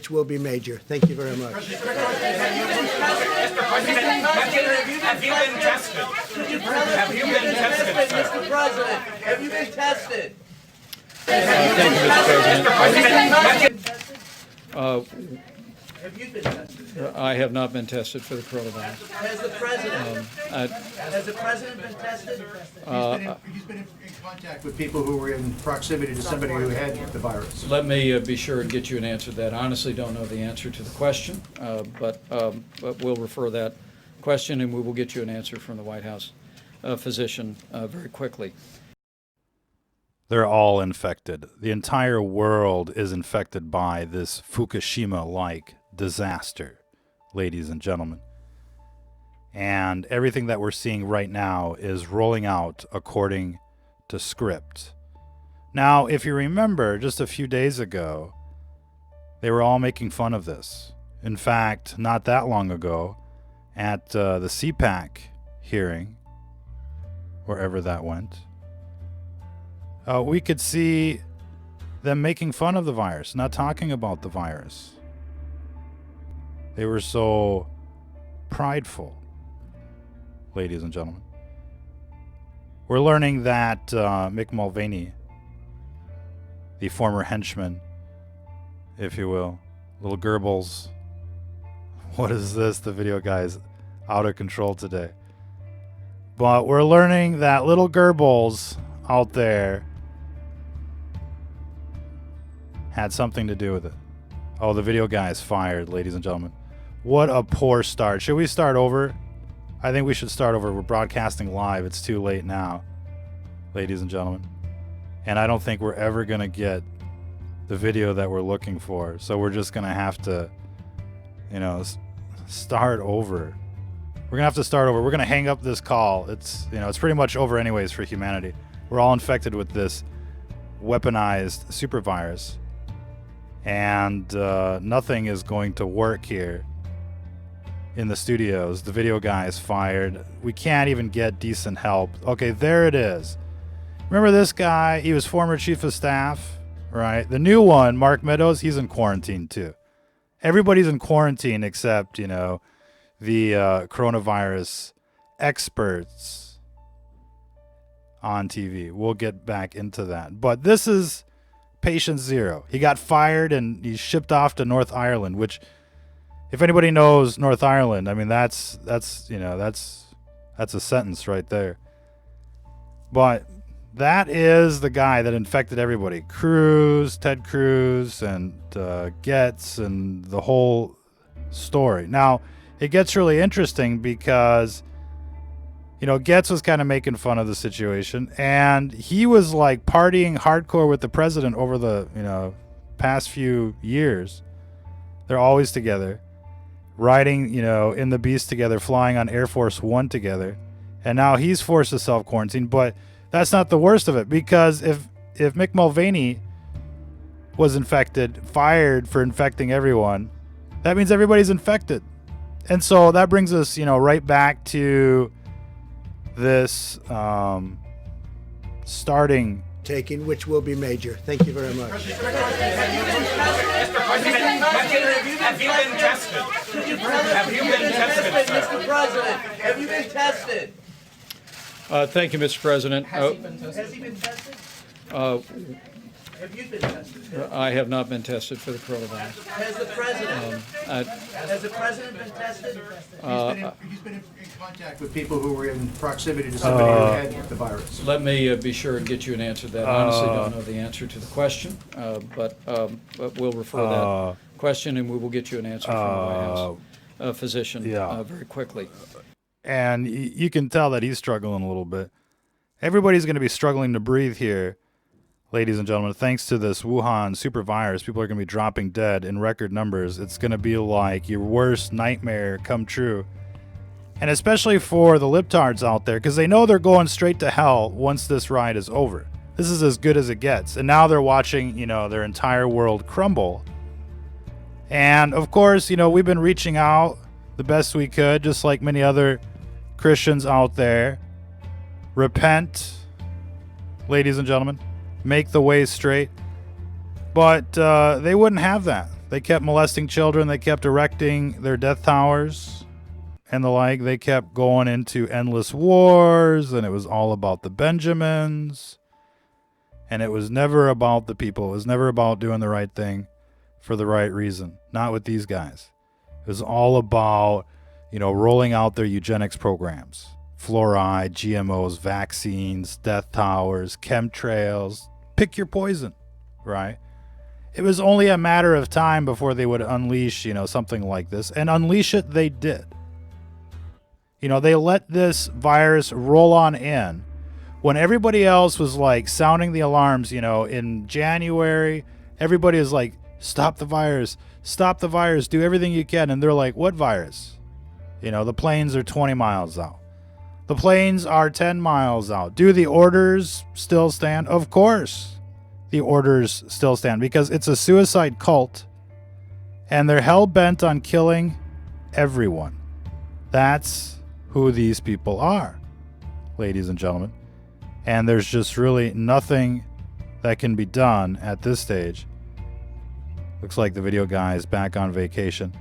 which will be major. Thank you very much. Mr. President, have you been tested? Have you been tested, sir? Mr. President, have you been tested? Thank you, Mr. President. Have you been tested? I have not been tested for the coronavirus. Has the president been tested? He's been in contact with people who were in proximity to somebody who had the virus. Let me be sure and get you an answer to that. I honestly don't know the answer to the question, but we'll refer that question and we will get you an answer from the White House physician very quickly. They're all infected. The entire world is infected by this Fukushima-like disaster, ladies and gentlemen. And everything that we're seeing right now is rolling out according to script. Now, if you remember, just a few days ago, they were all making fun of this. In fact, not that long ago, at the Cpac hearing, wherever that went, we could see them making fun of the virus, not talking about the virus. They were so prideful, ladies and gentlemen. We're learning that Mulvaney, the former henchman, if you will, little Goebbels. What is this? The video guy is out of control today. But we're learning that little Goebbels out there had something to do with it. Oh, the video guy is fired, ladies and gentlemen. What a poor start. Should we start over? I think we should start over. We're broadcasting live. It's too late now, ladies and gentlemen. And I don't think we're ever going to get the video that we're looking for. So we're just going to have to, start over. We're going to have to start over. We're going to hang up this call. It's pretty much over anyways for humanity. We're all infected with this weaponized super virus. And nothing is going to work here in the studios. The video guy is fired. We can't even get decent help. Okay, there it is. Remember this guy? He was former chief of staff, right? The new one, Mark Meadows, he's in quarantine too. Everybody's in quarantine except, the coronavirus experts on TV. We'll get back into that. But this is patient zero. He got fired and he's shipped off to North Ireland, which, if anybody knows North Ireland, I mean that's a sentence right there. But that is the guy that infected everybody. Ted Cruz and Gaetz and the whole story. Now, it gets really interesting because Gaetz was kind of making fun of the situation, and he was like partying hardcore with the president over the, past few years. They're always together, riding, in the Beast together, flying on Air Force One together. And now he's forced to self-quarantine, but that's not the worst of it, because if Mulvaney was infected, fired for infecting everyone, that means everybody's infected. And so that brings us, right back to this starting Taking, which will be major. Thank you very much. Mr. President, have you been tested? Have you been tested, sir? Mr. President, have you been tested? Thank you, Mr. President. Has he been tested? Have you been tested? I have not been tested for the coronavirus. Has the president been tested? He's been in contact with people who were in proximity to somebody who had the virus. Let me be sure and get you an answer to that. I honestly don't know the answer to the question, but we'll refer that question and we will get you an answer from the White House physician very quickly. And you can tell that he's struggling a little bit. Everybody's going to be struggling to breathe here, ladies and gentlemen. Thanks to this Wuhan super virus, people are going to be dropping dead in record numbers. It's going to be like your worst nightmare come true. And especially for the libtards out there, because they know they're going straight to hell once this ride is over. This is as good as it gets. And now they're watching, their entire world crumble. And of course, we've been reaching out the best we could, just like many other Christians out there. Repent, ladies and gentlemen. Make the way straight. But they wouldn't have that. They kept molesting children. They kept erecting their death towers and the like. They kept going into endless wars, and it was all about the Benjamins. And it was never about the people. It was never about doing the right thing for the right reason. Not with these guys. It was all about, rolling out their eugenics programs. Fluoride, GMOs, vaccines, death towers, chemtrails. Pick your poison, right? It was only a matter of time before they would unleash, something like this. And unleash it, they did. They let this virus roll on in. When everybody else was like sounding the alarms, in January, everybody is like, stop the virus, do everything you can. And they're like, what virus? The planes are 20 miles out. The planes are 10 miles out. Do the orders still stand? Of course. The orders still stand because it's a suicide cult and they're hell-bent on killing everyone. That's who these people are, ladies and gentlemen. And there's just really nothing that can be done at this stage. Looks like the video guy is back on vacation.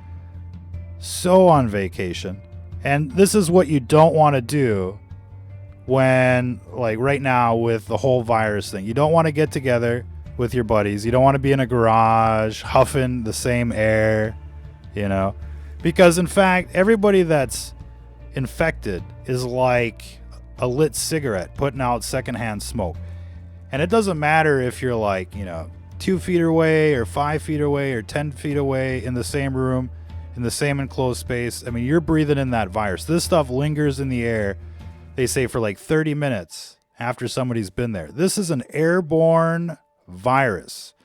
So on vacation. And this is what you don't want to do when, like right now with the whole virus thing. You don't want to get together with your buddies. You don't want to be in a garage huffing the same air, because in fact, everybody that's infected is like a lit cigarette putting out secondhand smoke. And it doesn't matter if you're like, 2 feet away or 5 feet away or 10 feet away in the same room, in the same enclosed space. I mean, you're breathing in that virus. This stuff lingers in the air, they say, for like 30 minutes after somebody's been there. This is an airborne virus.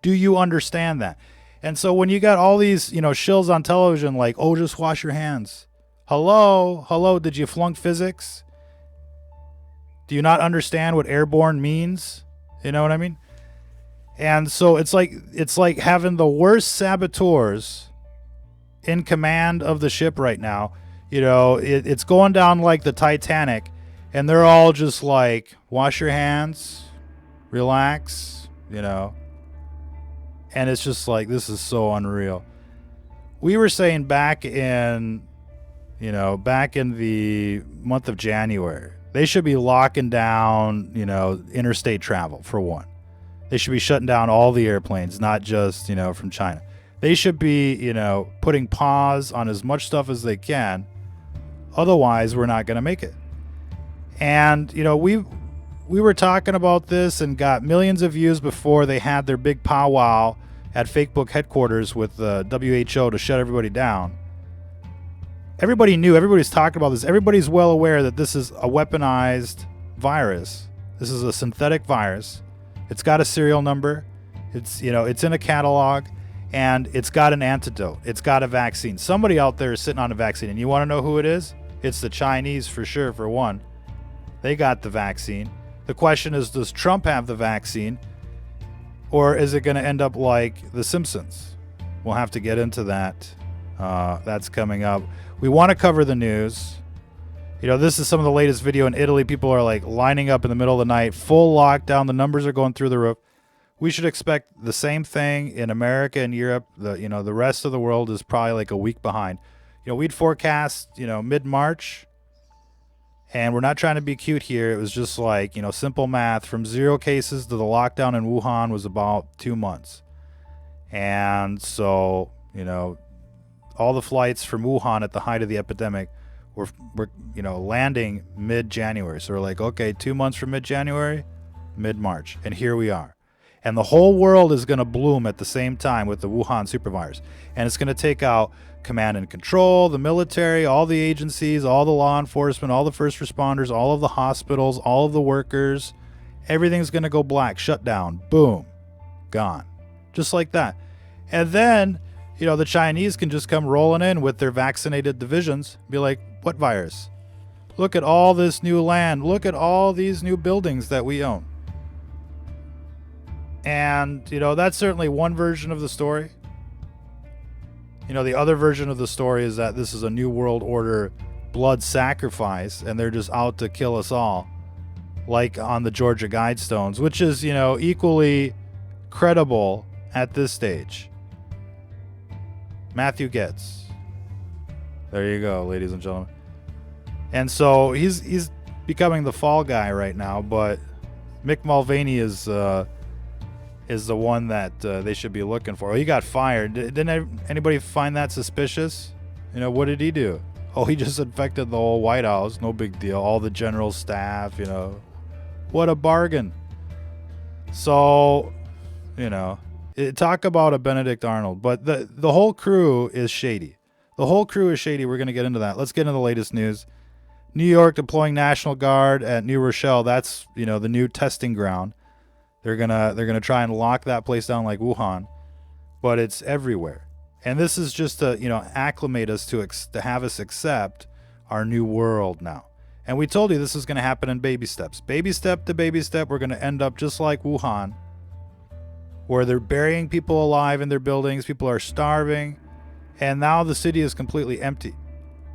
Do you understand that? And so when you got all these, shills on television like, oh, just wash your hands. Hello, did you flunk physics? Do you not understand what airborne means? You know what I mean? And so it's like having the worst saboteurs in command of the ship right now. It's going down like the Titanic, and they're all just like, wash your hands, relax, and it's just like, this is so unreal. We were saying back in the month of January, they should be locking down, interstate travel for one. They should be shutting down all the airplanes, not just, from China. They should be, putting pause on as much stuff as they can. Otherwise, we're not going to make it. And, we were talking about this and got millions of views before they had their big powwow at Fakebook headquarters with the WHO to shut everybody down. Everybody knew, everybody's talking about this. Everybody's well aware that this is a weaponized virus. This is a synthetic virus. It's got a serial number. It's, it's in a catalog, and it's got an antidote. It's got a vaccine. Somebody out there is sitting on a vaccine, and you want to know who it is? It's the Chinese for sure, for one. They got the vaccine. The question is, does Trump have the vaccine, or is it going to end up like The Simpsons? We'll have to get into that. That's coming up. We want to cover the news. This is some of the latest video in Italy. People are like lining up in the middle of the night, full lockdown. The numbers are going through the roof. We should expect the same thing in America and Europe. The rest of the world is probably like a week behind. We'd forecast, mid-March, and we're not trying to be cute here. It was just like, simple math. From 0 cases to the lockdown in Wuhan was about 2 months. And so, all the flights from Wuhan at the height of the epidemic were landing mid-January. So we're like, okay, 2 months from mid-January, mid-March. And here we are. And the whole world is going to bloom at the same time with the Wuhan supervirus. And it's going to take out command and control, the military, all the agencies, all the law enforcement, all the first responders, all of the hospitals, all of the workers. Everything's going to go black, shut down, boom, gone. Just like that. And then, the Chinese can just come rolling in with their vaccinated divisions, be like, what virus? Look at all this new land. Look at all these new buildings that we own. And, that's certainly one version of the story. The other version of the story is that this is a new world order blood sacrifice, and they're just out to kill us all, like on the Georgia Guidestones, which is, equally credible at this stage. Matthew Gaetz. There you go, ladies and gentlemen. And so he's becoming the fall guy right now, but Mick Mulvaney is the one that they should be looking for. Oh, he got fired. Didn't anybody find that suspicious? You know, what did he do? Oh, he just infected the whole White House. No big deal. All the general staff, you know. What a bargain. So, you know, talk about a Benedict Arnold. But the whole crew is shady. The whole crew is shady. We're going to get into that. Let's get into the latest news. New York deploying National Guard at New Rochelle. That's, you know, the new testing ground. They're gonna try and lock that place down like Wuhan, but it's everywhere. And this is just to, you know, acclimate us to have us accept our new world now. And we told you this is going to happen in baby steps. Baby step to baby step, we're going to end up just like Wuhan, where they're burying people alive in their buildings. People are starving. And now the city is completely empty.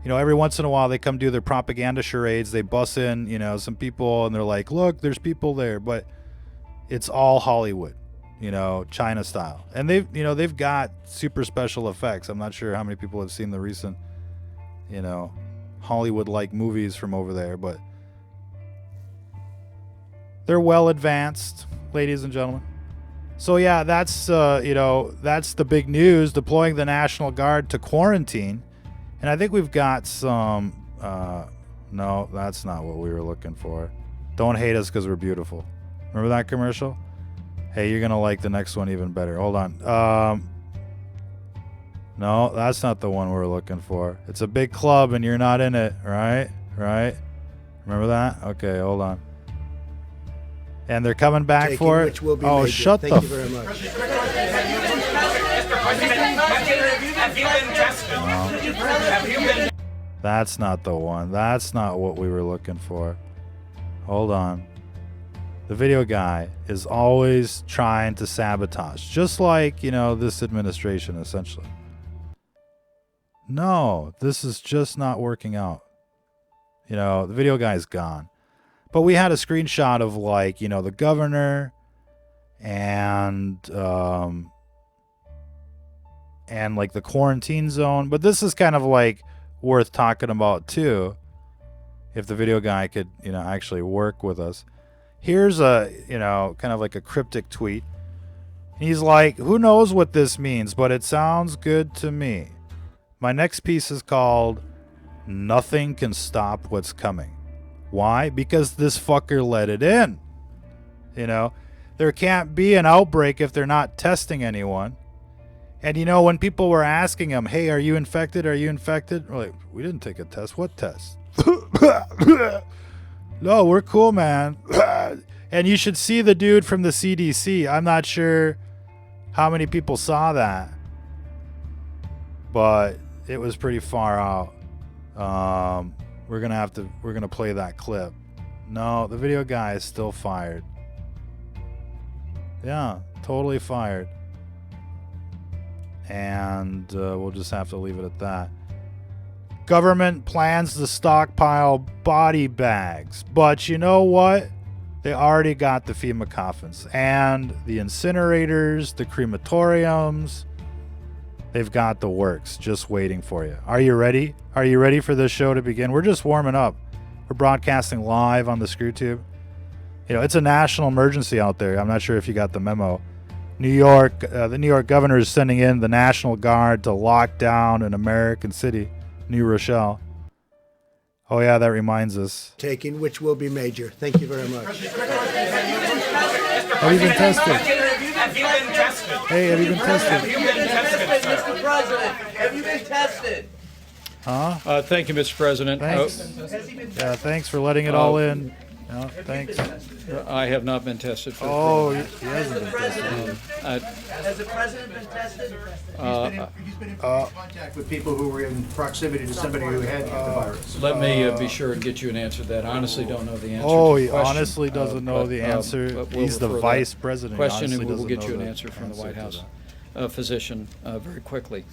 You know, every once in a while they come do their propaganda charades. They bus in, you know, some people and they're like, look, there's people there. But it's all Hollywood, you know, China style. And they've got super special effects. I'm not sure how many people have seen the recent, you know, Hollywood-like movies from over there, but they're well advanced, ladies and gentlemen. So yeah, that's that's the big news, deploying the National Guard to quarantine. And I think we've got some no, that's not what we were looking for. Don't hate us because we're beautiful. Remember that commercial? Hey, you're gonna like the next one even better. Hold on. No, that's not the one we're looking for. It's a big club and you're not in it, right? Right? Remember that? Okay, hold on. And they're coming back Taking for it. which will be Oh, major. shut Thank the you very much. Mr. President, have you been tested? Have you been? That's not the one. That's not what we were looking for. Hold on. The video guy is always trying to sabotage, just like, you know, this administration, essentially. No, this is just not working out. You know, the video guy's gone. But we had a screenshot of, like, you know, the governor and like the quarantine zone. But this is kind of like worth talking about too, if the video guy could, you know, actually work with us. Here's a, you know, kind of like a cryptic tweet. He's like, who knows what this means, but it sounds good to me. My next piece is called Nothing Can Stop What's Coming. Why? Because this fucker let it in. You know, there can't be an outbreak if they're not testing anyone. And, you know, when people were asking him, hey, are you infected? Are you infected? We're like, we didn't take a test. What test? No, we're cool, man. And you should see the dude from the CDC. I'm not sure how many people saw that, but it was pretty far out. We're gonna play that clip. No, the video guy is still fired. Yeah, totally fired. And we'll just have to leave it at that. Government plans to stockpile body bags, but you know what? They already got the FEMA coffins and the incinerators, the crematoriums. They've got the works just waiting for you. Are you ready? Are you ready for this show to begin? We're just warming up. We're broadcasting live on the ScrewTube. You know, it's a national emergency out there. I'm not sure if you got the memo. New York, the New York governor is sending in the National Guard to lock down an American city, New Rochelle. Oh yeah, that reminds us. Taking which will be major. Thank you very much. Have you been tested? Have you been tested? Hey, have you been tested? Have you been tested, sir? Mr. President, have you been tested? Huh? Thank you, Mr. President. Thanks. Has he been Yeah, thanks for letting it all in. No, thanks. I have not been tested for Oh, he hasn't been tested. Has the president been tested? He's been in contact with people who were in proximity to somebody who had the virus. Let me be sure and get you an answer to that. I honestly don't know the answer Oh, to the he question. honestly doesn't know the answer. But we'll He's the refer that vice president. He question, and honestly we will doesn't get you know an the answer from the White answer to House physician very quickly.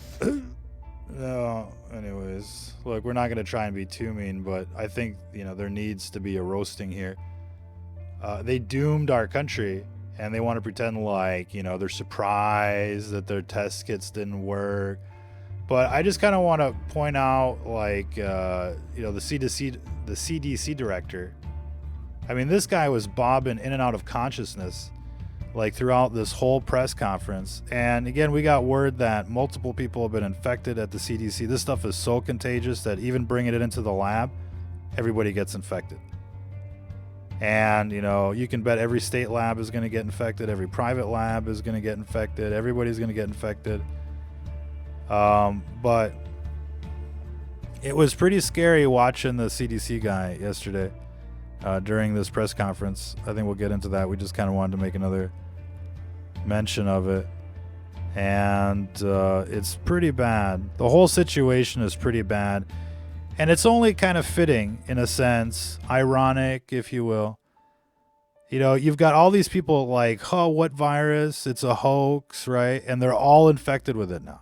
No, anyways, look, we're not going to try and be too mean, but I think, you know, there needs to be a roasting here. They doomed our country, and they want to pretend like, you know, they're surprised that their test kits didn't work. But I just kind of want to point out, like, the CDC director. I mean, this guy was bobbing in and out of consciousness, like, throughout this whole press conference. And again, we got word that multiple people have been infected at the CDC. This stuff is so contagious that even bringing it into the lab, everybody gets infected. And, you can bet every state lab is going to get infected. Every private lab is going to get infected. Everybody's going to get infected. But it was pretty scary watching the CDC guy yesterday during this press conference. I think we'll get into that. We just kind of wanted to make another mention of it. And it's pretty bad. The whole situation is pretty bad. And it's only kind of fitting, in a sense, ironic, if you will. You've got all these people like, oh, what virus? It's a hoax, right? And they're all infected with it now.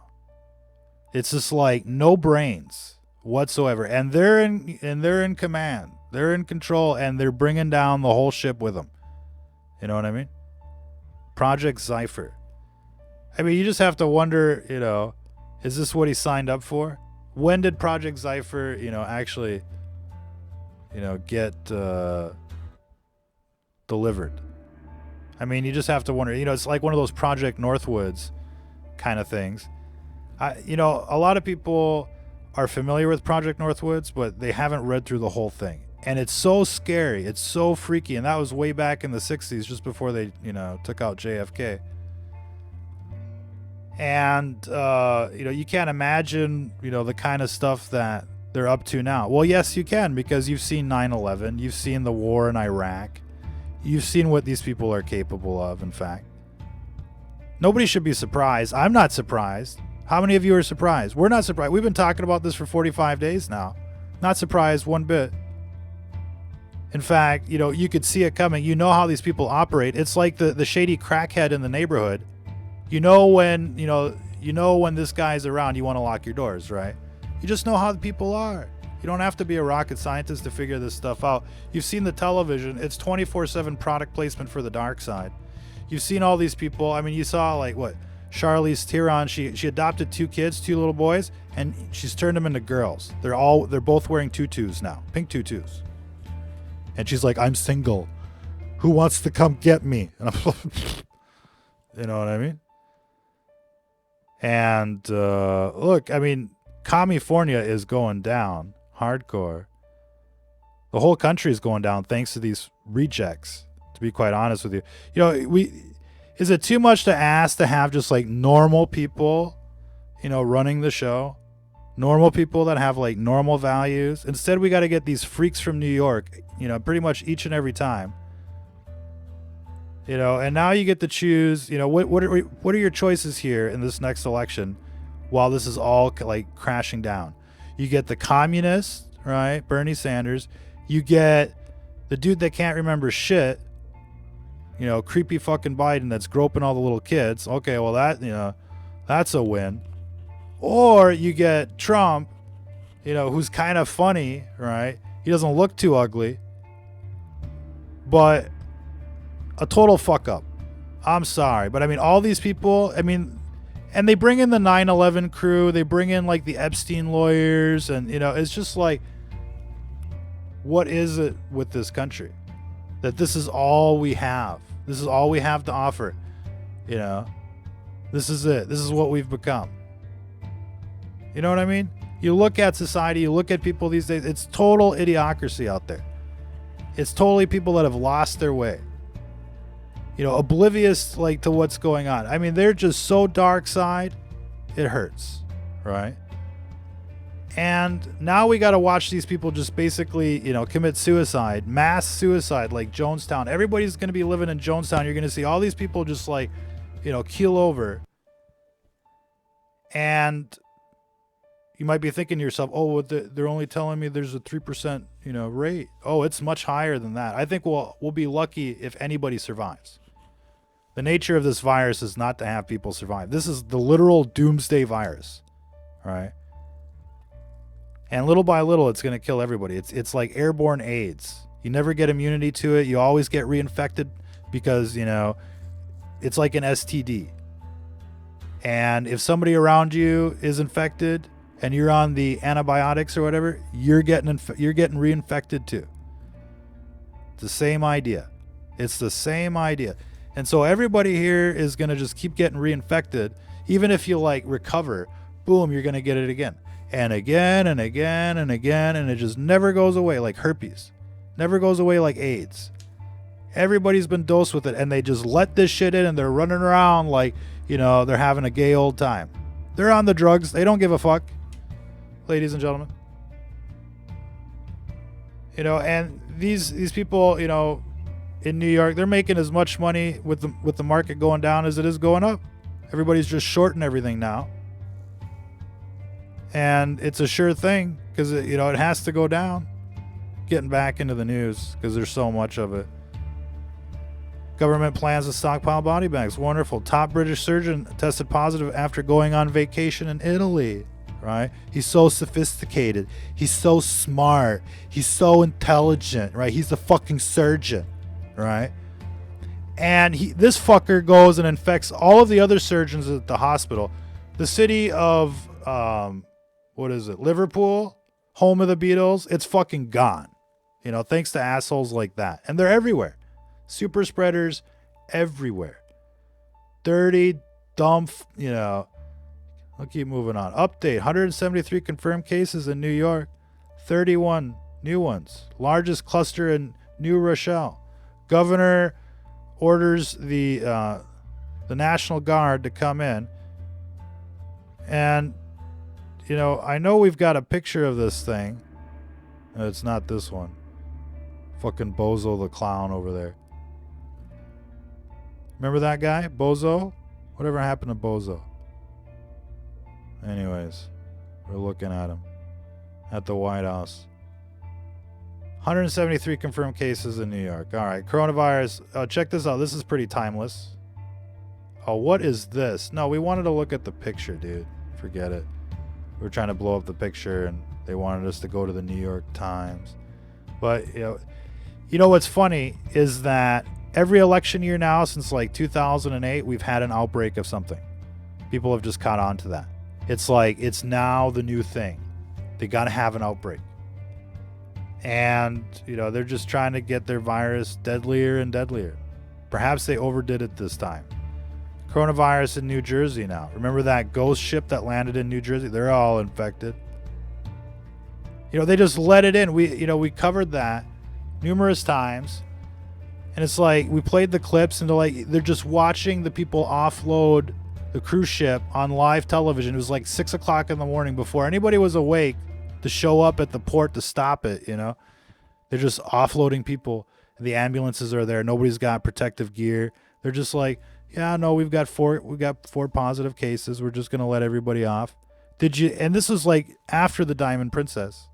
It's just like no brains whatsoever. And they're in command. They're in control, and they're bringing down the whole ship with them. You know what I mean? Project Zypher. I mean, you just have to wonder, is this what he signed up for? When did Project Zypher, actually, get delivered? I mean, you just have to wonder. It's like one of those Project Northwoods kind of things. A lot of people are familiar with Project Northwoods, but they haven't read through the whole thing. And it's so scary. It's so freaky. And that was way back in the 60s, just before they, took out JFK. And, you can't imagine, the kind of stuff that they're up to now. Well, yes, you can, because you've seen 9/11. You've seen the war in Iraq. You've seen what these people are capable of, in fact. Nobody should be surprised. I'm not surprised. How many of you are surprised? We're not surprised. We've been talking about this for 45 days now. Not surprised one bit. In fact, you could see it coming. You know how these people operate. It's like the shady crackhead in the neighborhood. When this guy's around, you want to lock your doors, right? You just know how the people are. You don't have to be a rocket scientist to figure this stuff out. You've seen the television. It's 24/7 product placement for the dark side. You've seen all these people. I mean, you saw Charlize Theron. She adopted 2 kids, 2 little boys, and she's turned them into girls. They're both wearing tutus now, pink tutus. And she's like, I'm single. Who wants to come get me? And I'm you know what I mean? And look, I mean, California is going down hardcore. The whole country is going down thanks to these rejects, to be quite honest with you. Is it too much to ask to have just like normal people, running the show? Normal people that have like normal values. Instead, we got to get these freaks from New York, pretty much each and every time. And now you get to choose, what are your choices here in this next election while this is all like crashing down? You get the communist, right? Bernie Sanders. You get the dude that can't remember shit, creepy fucking Biden that's groping all the little kids. Okay, well that's a win. Or you get Trump, who's kind of funny, right? He doesn't look too ugly, but a total fuck up. I'm sorry, but I mean, all these people, and they bring in the 9/11 crew, they bring in like the Epstein lawyers, and it's just like, what is it with this country? That this is all we have. This is all we have to offer. This is it. This is what we've become. You know what I mean? You look at society, you look at people these days, it's total idiocracy out there. It's totally people that have lost their way. Oblivious like to what's going on. I mean, they're just so dark side, it hurts, right? And now we got to watch these people just basically, commit suicide, mass suicide, like Jonestown. Everybody's going to be living in Jonestown. You're going to see all these people just like, keel over. And you might be thinking to yourself, oh, they're only telling me there's a 3%, rate. Oh, it's much higher than that. I think we'll be lucky if anybody survives. The nature of this virus is not to have people survive. This is the literal doomsday virus, right? And little by little, it's going to kill everybody. It's like airborne AIDS. You never get immunity to it. You always get reinfected because, it's like an STD. And if somebody around you is infected and you're on the antibiotics or whatever, you're getting reinfected too. It's the same idea. It's the same idea. And so everybody here is going to just keep getting reinfected. Even if you like recover, boom, you're going to get it again. And again and again and again. And it just never goes away, like herpes. Never goes away like AIDS. Everybody's been dosed with it, and they just let this shit in, and they're running around like, you know, they're having a gay old time. They're on the drugs. They don't give a fuck, ladies and gentlemen. You know, and these people, you know, in New York, they're making as much money with the market going down as it is going up. Everybody's just shorting everything now. And it's a sure thing because, you know, it has to go down. Getting back into the news because there's so much of it. Government plans to stockpile body bags. Wonderful. Top British surgeon tested positive after going on vacation in Italy. Right? He's so sophisticated. He's so smart. He's so intelligent. Right? He's a fucking surgeon. Right? And this fucker goes and infects all of the other surgeons at the hospital. The city of, what is it? Liverpool, home of the Beatles. It's fucking gone. You know, thanks to assholes like that. And they're everywhere. Super spreaders everywhere. Dirty, dumb, you know. I'll keep moving on. Update. 173 confirmed cases in New York. 31 new ones. Largest cluster in New Rochelle. Governor orders the National Guard to come in. And, you know, I know we've got a picture of this thing. It's not this one. Fucking Bozo the clown over there. Remember that guy? Bozo? Whatever happened to Bozo? Anyways, we're looking at him. At the White House. 173 confirmed cases in New York. Alright, coronavirus. Oh, check this out. This is pretty timeless. Oh, what is this? No, we wanted to look at the picture, dude. Forget it. We were trying to blow up the picture and they wanted us to go to the New York Times. But, you know what's funny is that every election year now since like 2008, we've had an outbreak of something. People have just caught on to that. It's like, it's now the new thing. They got to have an outbreak. And, you know, they're just trying to get their virus deadlier and deadlier. Perhaps they overdid it this time. Coronavirus in New Jersey now. Remember that ghost ship that landed in New Jersey? They're all infected. You know, they just let it in. We covered that numerous times. And it's like, we played the clips and they're just watching the people offload the cruise ship on live television. It was like 6 o'clock in the morning before anybody was awake to show up at the port to stop it, you know. They're just offloading people. The ambulances are there. Nobody's got protective gear. They're just like, yeah, no, we've got four positive cases. We're just going to let everybody off. And this was like after the Diamond Princess.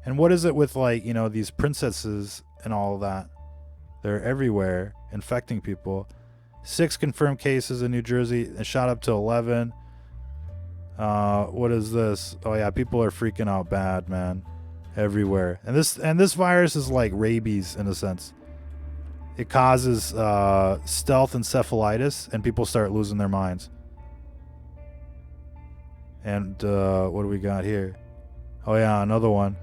And what is it with like, you know, these princesses and all of that? They're everywhere infecting people. 6 confirmed cases in New Jersey. It shot up to 11. What is this? Oh yeah, people are freaking out bad, man. Everywhere. And this virus is like rabies in a sense. It causes stealth encephalitis and people start losing their minds. And what do we got here? Oh yeah, another one.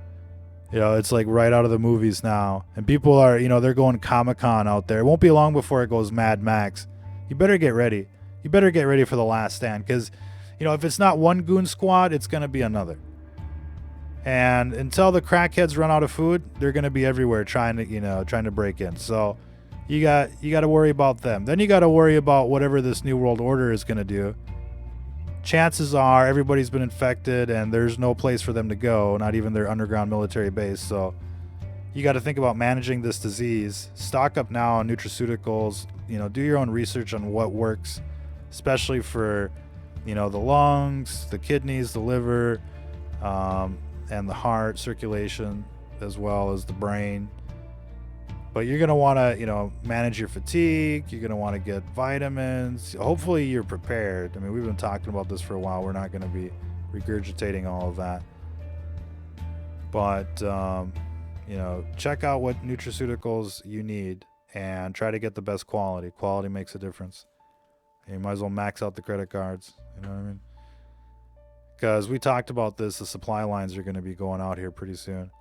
You know, it's like right out of the movies now. And people are, you know, they're going Comic-Con out there. It won't be long before it goes Mad Max. You better get ready. You better get ready for The Last Stand. Because, you know, if it's not one goon squad, it's going to be another. And until the crackheads run out of food, they're going to be everywhere trying to break in. So you got to worry about them. Then you got to worry about whatever this New World Order is going to do. Chances are everybody's been infected and there's no place for them to go, not even their underground military base. So you got to think about managing this disease. Stock up now on nutraceuticals. You know, do your own research on what works, especially for, you know, the lungs, the kidneys, the liver, and the heart circulation, as well as the brain. But you're going to want to, you know, manage your fatigue. You're going to want to get vitamins. Hopefully you're prepared. I mean, we've been talking about this for a while. We're not going to be regurgitating all of that. But, you know, check out what nutraceuticals you need and try to get the best quality. Quality makes a difference. You might as well max out the credit cards. You know what I mean? Because we talked about this, the supply lines are going to be going out here pretty soon.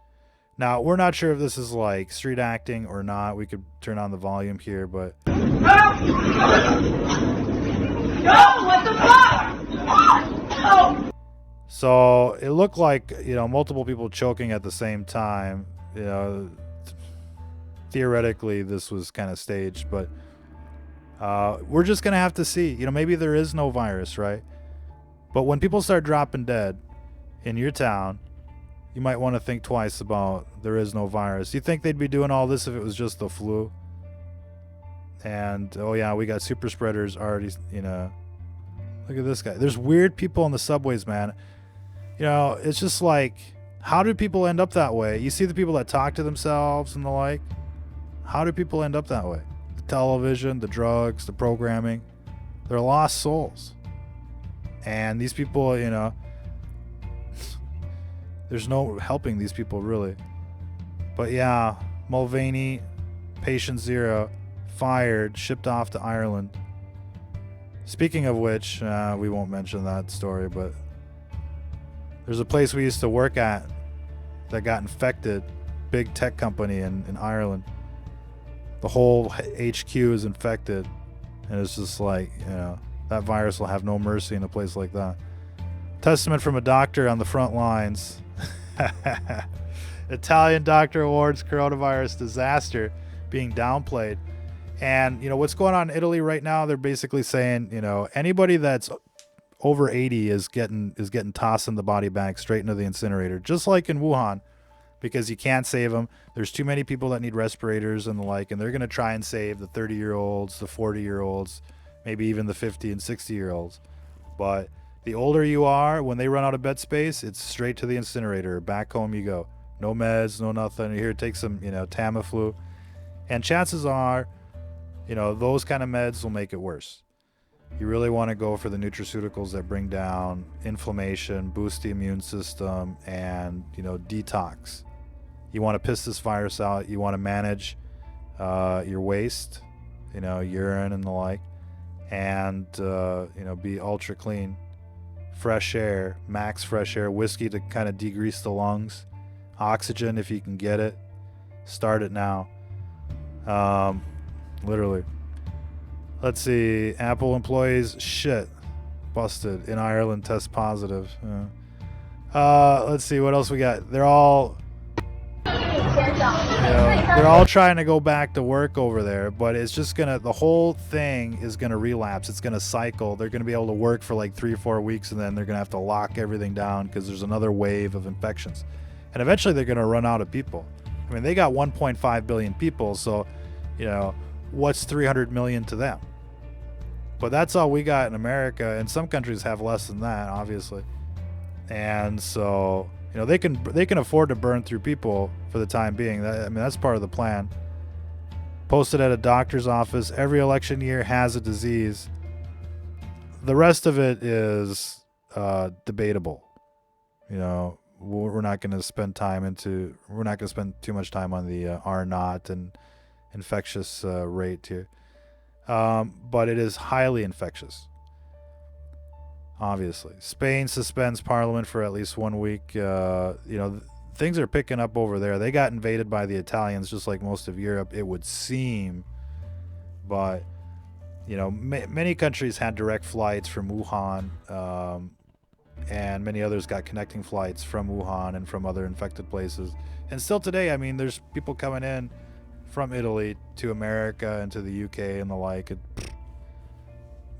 Now, we're not sure if this is like street acting or not. We could turn on the volume here, but... Yo, what the fuck? Oh. So it looked like, you know, multiple people choking at the same time. You know, theoretically this was kind of staged, but we're just going to have to see. You know, maybe there is no virus, right? But when people start dropping dead in your town, you might want to think twice about there is no virus. You think they'd be doing all this if it was just the flu? And, oh yeah, we got super spreaders already, you know. Look at this guy. There's weird people on the subways, man. You know, it's just like, how do people end up that way? You see the people that talk to themselves and the like. How do people end up that way? The television, the drugs, the programming. They're lost souls. And these people, you know, there's no helping these people, really. But yeah, Mulvaney, patient 0, fired, shipped off to Ireland. Speaking of which, we won't mention that story, but there's a place we used to work at that got infected, big tech company in Ireland. The whole HQ is infected, and it's just like, you know, that virus will have no mercy in a place like that. Testament from a doctor on the front lines. Italian doctor awards coronavirus disaster being downplayed. And, you know, what's going on in Italy right now, they're basically saying, you know, anybody that's over 80 is getting tossed in the body bag straight into the incinerator, just like in Wuhan, because you can't save them. There's too many people that need respirators and the like, and they're going to try and save the 30-year-olds, the 40-year-olds, maybe even the 50 and 60-year-olds. But the older you are, when they run out of bed space, it's straight to the incinerator. Back home you go. No meds, no nothing. Here, take some, you know, Tamiflu. And chances are, you know, those kind of meds will make it worse. You really want to go for the nutraceuticals that bring down inflammation, boost the immune system, and, you know, detox. You want to piss this virus out. You want to manage your waste, you know, urine and the like, and, you know, be ultra clean. Fresh air, max fresh air, whiskey to kind of degrease the lungs, oxygen if you can get it. Start it now. Literally. Let's see. Apple employees, shit, busted in Ireland, test positive. Let's see what else we got. They're all, they're all trying to go back to work over there, but it's just gonna, the whole thing is gonna relapse. It's gonna cycle. They're gonna be able to work for like 3 or 4 weeks, and then they're gonna have to lock everything down because there's another wave of infections, and eventually they're gonna run out of people. I mean, they got 1.5 billion people, so, you know, what's 300 million to them? But that's all we got in America, and some countries have less than that, obviously. And so, you know, they can afford to burn through people for the time being. I mean, that's part of the plan. Posted at a doctor's office. Every election year has a disease. The rest of it is debatable. You know, we're not going to spend too much time on the R naught and infectious rate here. But it is highly infectious. Obviously. Spain suspends parliament for at least 1 week. You know, things are picking up over there. They got invaded by the Italians just like most of Europe, it would seem. But, you know, many countries had direct flights from Wuhan, and many others got connecting flights from Wuhan and from other infected places. And still today, I mean, there's people coming in from Italy to America and to the UK and the like.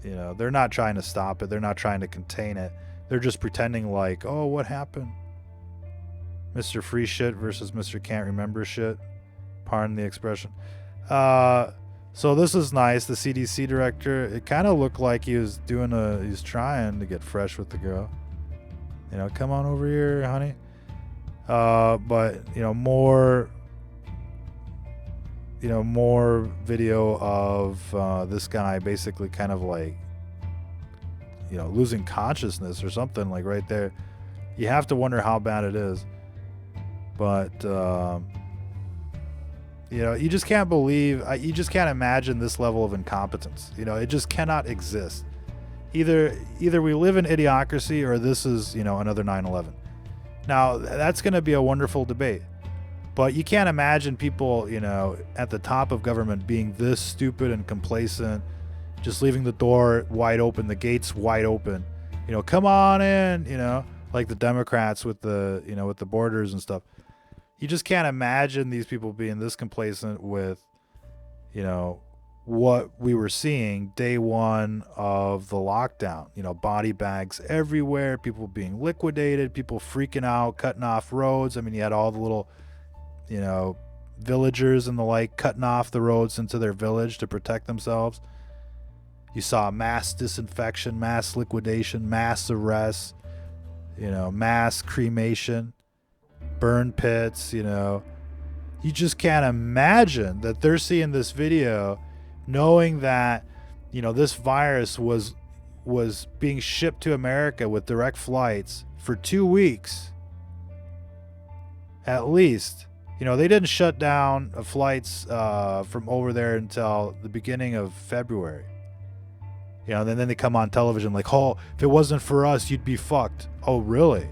You know, they're not trying to stop it. They're not trying to contain it. They're just pretending like, oh, what happened? Mr. Free Shit versus Mr. Can't Remember Shit. Pardon the expression. So this is nice. The CDC director, it kind of looked like he was he's trying to get fresh with the girl. You know, come on over here, honey. But, you know, more video of this guy basically kind of like, you know, losing consciousness or something, like right there. You have to wonder how bad it is. But You know, you just can't believe, you just can't imagine this level of incompetence. You know, it just cannot exist. Either we live in idiocracy or this is, you know, another 9/11. Now, that's going to be a wonderful debate. But you can't imagine people, you know, at the top of government being this stupid and complacent, just leaving the door wide open, the gates wide open. You know, come on in, you know, like the Democrats with the, you know, with the borders and stuff. You just can't imagine these people being this complacent with, you know, what we were seeing day one of the lockdown. You know, body bags everywhere, people being liquidated, people freaking out, cutting off roads. I mean, you had all the little, you know, villagers and the like cutting off the roads into their village to protect themselves. You saw mass disinfection, mass liquidation, mass arrests, you know, mass cremation, burn pits, you know. You just can't imagine that they're seeing this video knowing that, you know, this virus was being shipped to America with direct flights for 2 weeks at least. You know, they didn't shut down flights from over there until the beginning of February. You know, and then they come on television like, oh, if it wasn't for us, you'd be fucked. Oh, really?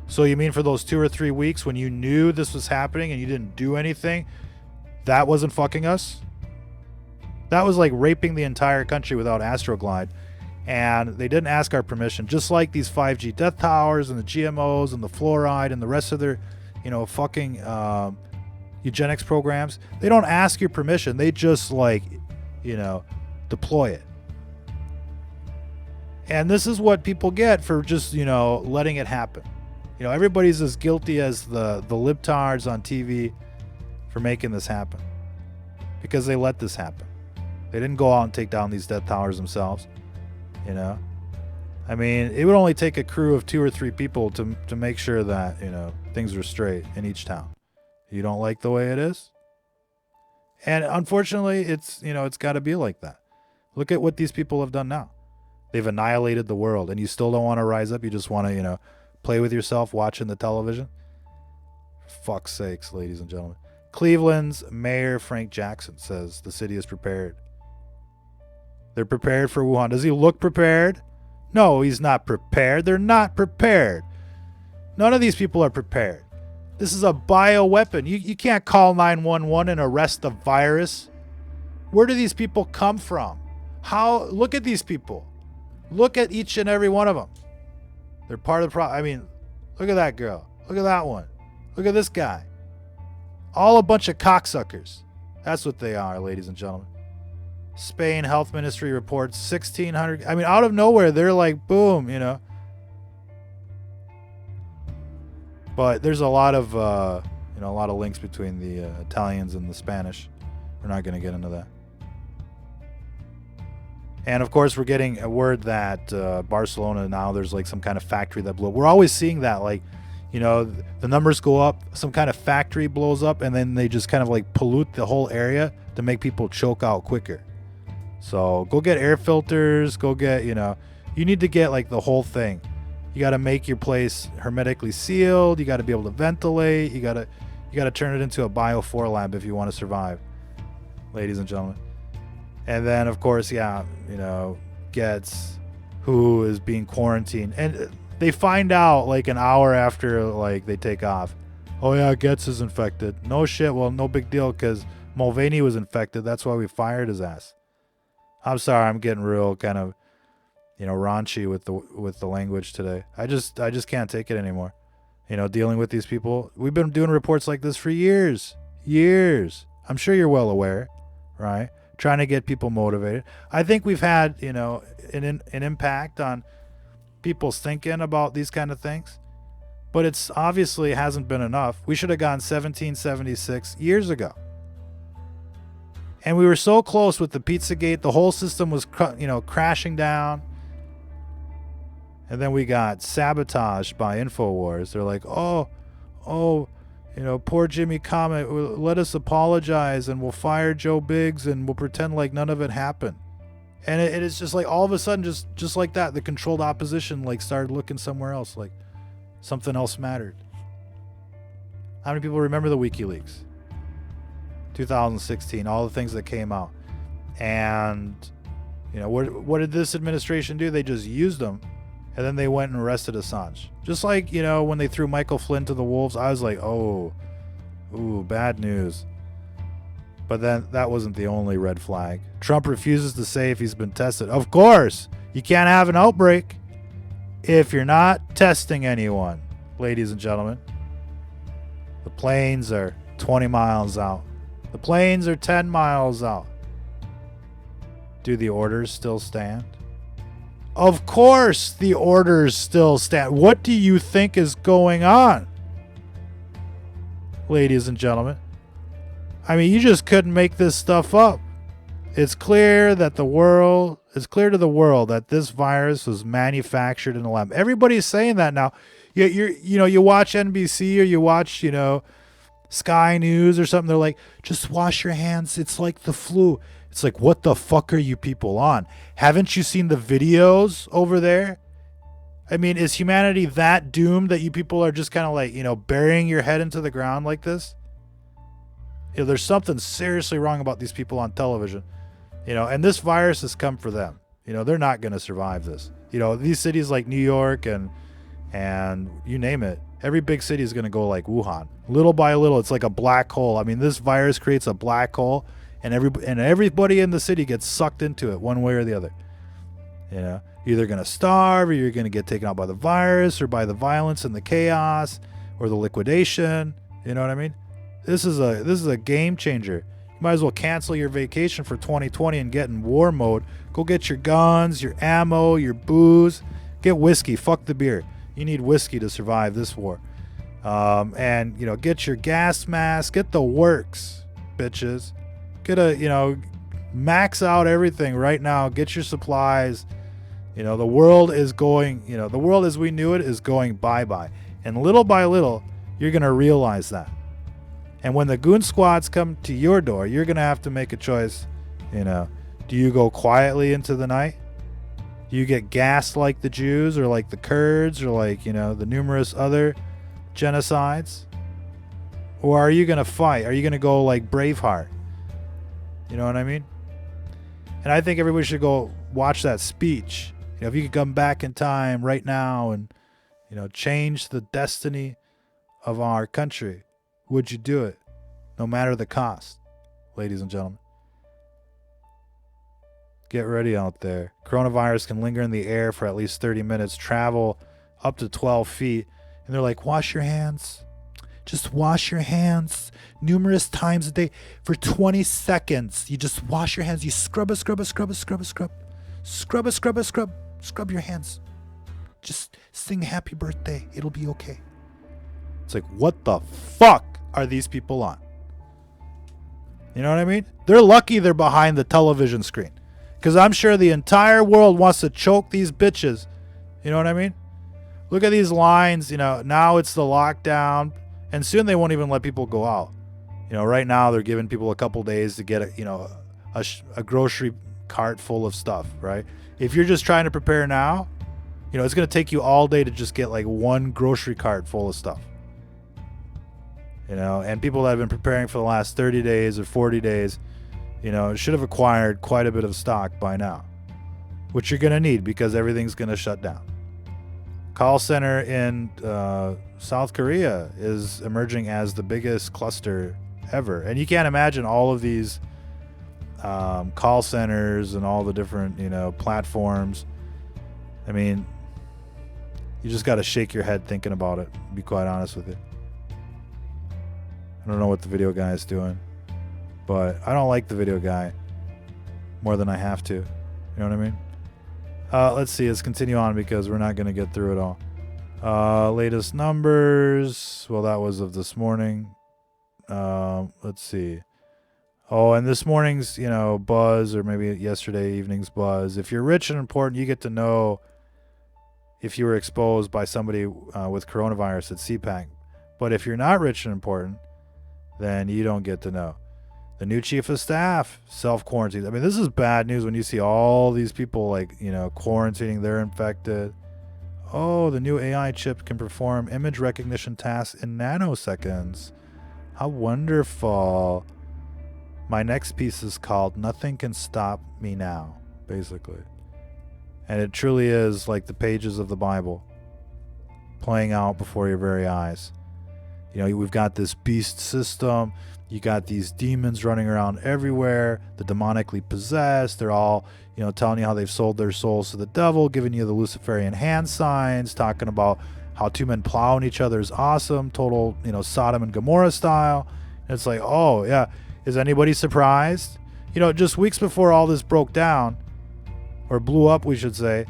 So you mean for those 2 or 3 weeks when you knew this was happening and you didn't do anything, that wasn't fucking us? That was like raping the entire country without Astroglide. And they didn't ask our permission, just like these 5G death towers and the GMOs and the fluoride and the rest of their, you know, fucking eugenics programs. They don't ask your permission. They just, like, you know, deploy it. And this is what people get for just, you know, letting it happen. You know, everybody's as guilty as the libtards on TV for making this happen. Because they let this happen. They didn't go out and take down these death towers themselves. You know? I mean, it would only take a crew of 2 or 3 people to make sure that, you know, things were straight in each town. You don't like the way it is? And unfortunately, it's, you know, it's got to be like that. Look at what these people have done now. They've annihilated the world, and you still don't want to rise up. You just want to, you know, play with yourself watching the television. For fuck's sakes, ladies and gentlemen. Cleveland's Mayor Frank Jackson says the city is prepared. They're prepared for Wuhan. Does he look prepared? No, he's not prepared. They're not prepared. None of these people are prepared. This is a bioweapon. You can't call 911 and arrest the virus. Where do these people come from? How? Look at these people. Look at each and every one of them. They're part of the problem. I mean, look at that girl. Look at that one. Look at this guy. All a bunch of cocksuckers. That's what they are, ladies and gentlemen. Spain Health Ministry reports 1,600. I mean, out of nowhere, they're like, boom, you know. But there's a lot of, you know, a lot of links between the Italians and the Spanish. We're not going to get into that. And of course, we're getting a word that Barcelona now, there's like some kind of factory that blew up. We're always seeing that, like, you know, the numbers go up, some kind of factory blows up, and then they just kind of like pollute the whole area to make people choke out quicker. So go get air filters, go get, you know, you need to get like the whole thing. You got to make your place hermetically sealed. You got to be able to ventilate. You got to turn it into a Bio4 lab if you want to survive, ladies and gentlemen. And then, of course, yeah, you know, Gaetz, who is being quarantined. And they find out like an hour after like they take off. Oh, yeah, Gaetz is infected. No shit. Well, no big deal because Mulvaney was infected. That's why we fired his ass. I'm sorry. I'm getting real kind of, you know, raunchy with the language today. I just can't take it anymore. You know, dealing with these people. We've been doing reports like this for years. Years. I'm sure you're well aware, right? Trying to get people motivated. I think we've had, you know, an impact on people's thinking about these kind of things, but it's obviously hasn't been enough. We should have gone 1776 years ago. And we were so close with the Pizzagate. The whole system was, you know, crashing down. And then we got sabotaged by InfoWars. They're like, oh, you know, poor Jimmy Comet, let us apologize and we'll fire Joe Biggs and we'll pretend like none of it happened. And it is just like all of a sudden, just like that, the controlled opposition like started looking somewhere else, like something else mattered. How many people remember the WikiLeaks? 2016, all the things that came out. And, you know, what did this administration do? They just used them, and then they went and arrested Assange. Just like, you know, when they threw Michael Flynn to the wolves, I was like, oh, ooh, bad news. But then that wasn't the only red flag. Trump refuses to say if he's been tested. Of course, you can't have an outbreak if you're not testing anyone, ladies and gentlemen. The planes are 20 miles out. The planes are 10 miles out. Do the orders still stand? Of course the orders still stand. What do you think is going on, ladies and gentlemen? I mean, you just couldn't make this stuff up. It's clear that it's clear to the world that this virus was manufactured in a lab. Everybody's saying that now. You watch NBC or you watch, you know, Sky News or something. They're like, just wash your hands. It's like the flu. It's like, what the fuck are you people on? Haven't you seen the videos over there? I mean, is humanity that doomed that you people are just kind of like, you know, burying your head into the ground like this? You know, there's something seriously wrong about these people on television. You know, and this virus has come for them. You know, they're not going to survive this. You know, these cities like New York and you name it, every big city is going to go like Wuhan. Little by little, it's like a black hole. I mean, this virus creates a black hole, and everybody in the city gets sucked into it one way or the other. You know, you're either going to starve, or you're going to get taken out by the virus, or by the violence and the chaos, or the liquidation. You know what I mean? This is a game changer. You might as well cancel your vacation for 2020 and get in war mode. Go get your guns, your ammo, your booze. Get whiskey. Fuck the beer. You need whiskey to survive this war. And, you know, get your gas mask. Get the works, bitches. Max out everything right now. Get your supplies. You know, the world as we knew it is going bye-bye. And little by little, you're going to realize that. And when the goon squads come to your door, you're going to have to make a choice. You know, do you go quietly into the night? Do you get gassed like the Jews or like the Kurds or like, you know, the numerous other genocides? Or are you going to fight? Are you going to go like Braveheart? You know what I mean? And I think everybody should go watch that speech. You know, if you could come back in time right now and, you know, change the destiny of our country, would you do it? No matter the cost, ladies and gentlemen. Get ready out there. Coronavirus can linger in the air for at least 30 minutes, travel up to 12 feet. And they're like, wash your hands. Just wash your hands numerous times a day for 20 seconds. You just wash your hands. You scrub. Scrub your hands. Just sing happy birthday. It'll be okay. It's like, what the fuck are these people on? You know what I mean? They're lucky they're behind the television screen. Because I'm sure the entire world wants to choke these bitches. You know what I mean? Look at these lines. You know, now it's the lockdown. And soon they won't even let people go out. You know, right now they're giving people a couple days to get a grocery cart full of stuff, right? If you're just trying to prepare now, you know, it's going to take you all day to just get like one grocery cart full of stuff. You know, and people that have been preparing for the last 30 days or 40 days, you know, should have acquired quite a bit of stock by now, which you're going to need because everything's going to shut down. Call center in South Korea is emerging as the biggest cluster ever. And you can't imagine all of these call centers and all the different, you know, platforms. I mean, you just got to shake your head thinking about it, to be quite honest with you. I don't know what the video guy is doing, but I don't like the video guy more than I have to. You know what I mean? Let's see. Let's continue on because we're not going to get through it all. Latest numbers. Well, that was of this morning. Let's see. Oh, and this morning's, you know, buzz, or maybe yesterday evening's buzz. If you're rich and important, you get to know if you were exposed by somebody with coronavirus at Cpac. But if you're not rich and important, then you don't get to know. The new chief of staff self-quarantined. I mean, this is bad news when you see all these people, like, you know, quarantining, they're infected. Oh, the new AI chip can perform image recognition tasks in nanoseconds. How wonderful. My next piece is called Nothing Can Stop Me Now, basically. And it truly is like the pages of the Bible playing out before your very eyes. You know, we've got this beast system. You got these demons running around everywhere, the demonically possessed. They're all, you know, telling you how they've sold their souls to the devil, giving you the Luciferian hand signs, talking about how two men plowing each other is awesome, total, you know, Sodom and Gomorrah style. And it's like, oh, yeah, is anybody surprised? You know, just weeks before all this broke down, or blew up, we should say, you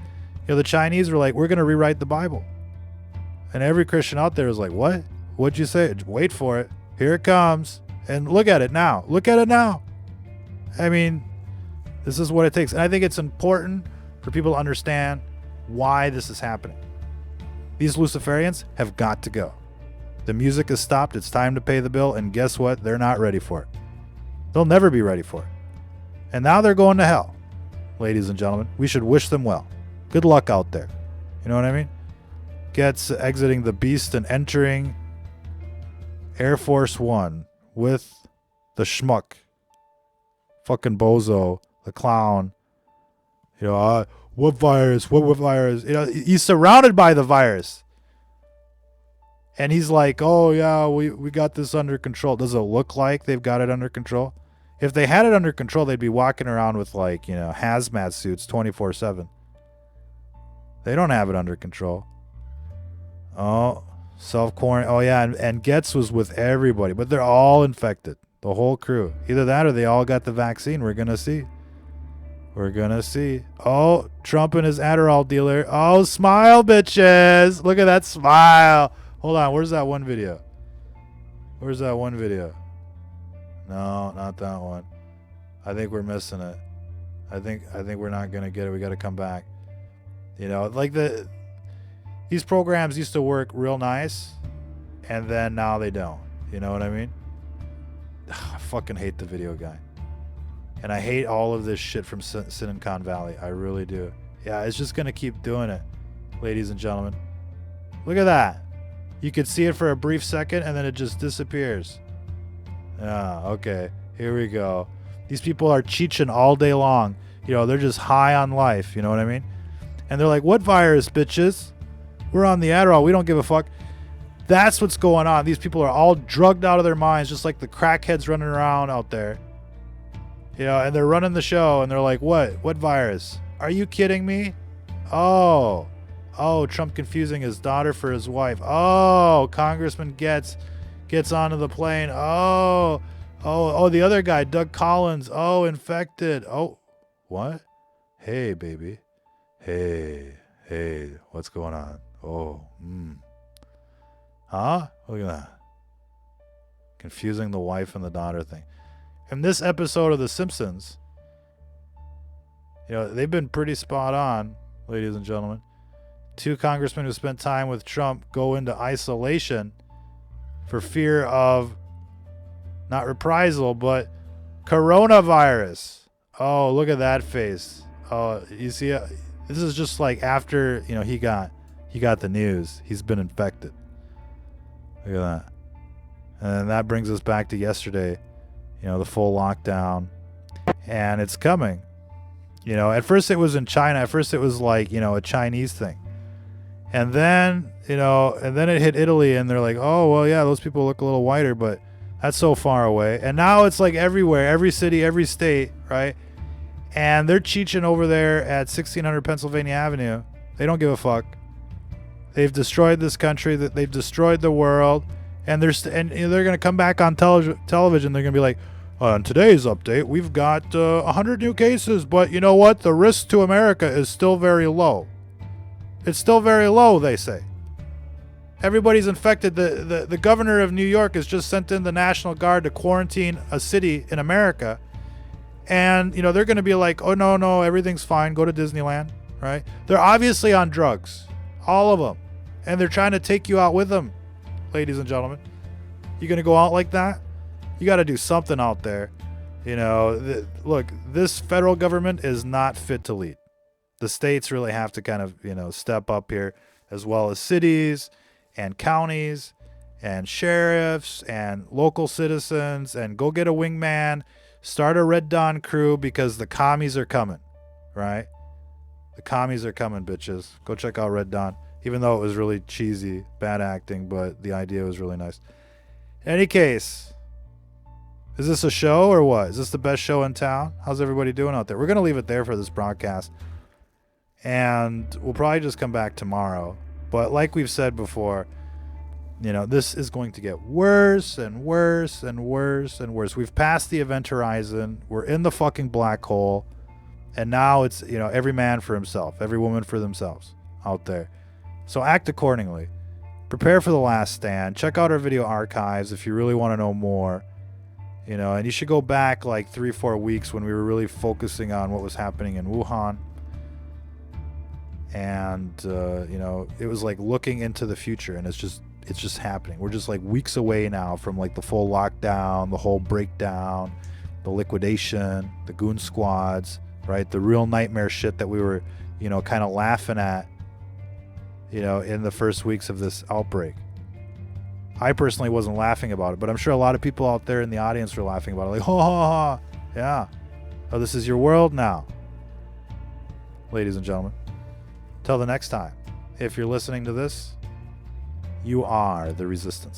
know, the Chinese were like, we're going to rewrite the Bible. And every Christian out there is like, what? What'd you say? Wait for it. Here it comes. And look at it now. Look at it now. I mean, this is what it takes. And I think it's important for people to understand why this is happening. These Luciferians have got to go. The music has stopped. It's time to pay the bill. And guess what? They're not ready for it. They'll never be ready for it. And now they're going to hell, ladies and gentlemen. We should wish them well. Good luck out there. You know what I mean? Gaetz exiting the beast and entering Air Force One with the schmuck, fucking bozo, the clown. You know, what virus? What virus? You know, he's surrounded by the virus. And he's like, oh, yeah, we got this under control. Does it look like they've got it under control? If they had it under control, they'd be walking around with, like, you know, hazmat suits 24/7. They don't have it under control. Oh, self-quarantine. Oh, yeah, and Gaetz was with everybody, but they're all infected, the whole crew. Either that or they all got the vaccine. We're going to see. We're going to see. Oh, Trump and his Adderall dealer. Oh, smile, bitches. Look at that smile. Hold on. Where's that one video? Where's that one video? No, not that one. I think we're missing it. I think we're not going to get it. We got to come back. You know, like these programs used to work real nice, and then now they don't. You know what I mean? I fucking hate the video guy. And I hate all of this shit from Silicon Valley. I really do. Yeah, it's just going to keep doing it, ladies and gentlemen. Look at that. You could see it for a brief second, and then it just disappears. Ah, okay. Here we go. These people are cheeching all day long. You know, they're just high on life. You know what I mean? And they're like, what virus, bitches? We're on the Adderall. We don't give a fuck. That's what's going on. These people are all drugged out of their minds, just like the crackheads running around out there. You know, and they're running the show, and they're like, what? What virus? Are you kidding me? Oh, Trump confusing his daughter for his wife. Oh, Congressman Gaetz gets onto the plane. Oh, the other guy, Doug Collins. Oh, infected. Oh, what? Hey, baby. Hey, what's going on? Oh, Huh? Look at that. Confusing the wife and the daughter thing. In this episode of The Simpsons, you know, they've been pretty spot on, ladies and gentlemen. 2 congressmen who spent time with Trump go into isolation for fear of not reprisal, but coronavirus. Oh, look at that face. Oh, you see, this is just like after, you know, he got the news. He's been infected. Look at that. And that brings us back to yesterday, you know, the full lockdown. And it's coming. You know, at first it was in China. At first it was like, you know, a Chinese thing. And then, you know, and then it hit Italy, and they're like, oh, well, yeah, those people look a little whiter, but that's so far away. And now it's like everywhere, every city, every state, right? And they're cheeching over there at 1600 Pennsylvania Avenue. They don't give a fuck. They've destroyed this country. They've destroyed the world. And they're going to come back on television. They're going to be like, on today's update, we've got 100 new cases. But you know what? The risk to America is still very low. It's still very low, they say. Everybody's infected. The governor of New York has just sent in the National Guard to quarantine a city in America. And, you know, they're going to be like, oh, no, everything's fine. Go to Disneyland, right? They're obviously on drugs. All of them. And they're trying to take you out with them, ladies and gentlemen. You going to go out like that? You got to do something out there. You know, look, this federal government is not fit to lead. The states really have to kind of, you know, step up here, as well as cities and counties and sheriffs and local citizens, and go get a wingman Start a Red Dawn crew because the commies are coming, right? The commies are coming, bitches. Go check out Red Dawn. Even though it was really cheesy, bad acting, but the idea was really nice. In any case, is this a show or what? Is this the best show in town? How's everybody doing out there? We're going to leave it there for this broadcast. And we'll probably just come back tomorrow. But like we've said before, you know, this is going to get worse and worse and worse and worse. We've passed the event horizon. We're in the fucking black hole. And now it's, you know, every man for himself, every woman for themselves out there. So act accordingly. Prepare for the last stand. Check out our video archives if you really want to know more. You know, and you should go back like 3-4 weeks when we were really focusing on what was happening in Wuhan. And, you know, it was like looking into the future, and it's just happening. We're just like weeks away now from like the full lockdown, the whole breakdown, the liquidation, the goon squads, right? The real nightmare shit that we were, you know, kind of laughing at, you know, in the first weeks of this outbreak. I personally wasn't laughing about it, but I'm sure a lot of people out there in the audience were laughing about it. Like, ha ha ha, yeah. Oh, this is your world now. Ladies and gentlemen, till the next time, if you're listening to this, you are the resistance.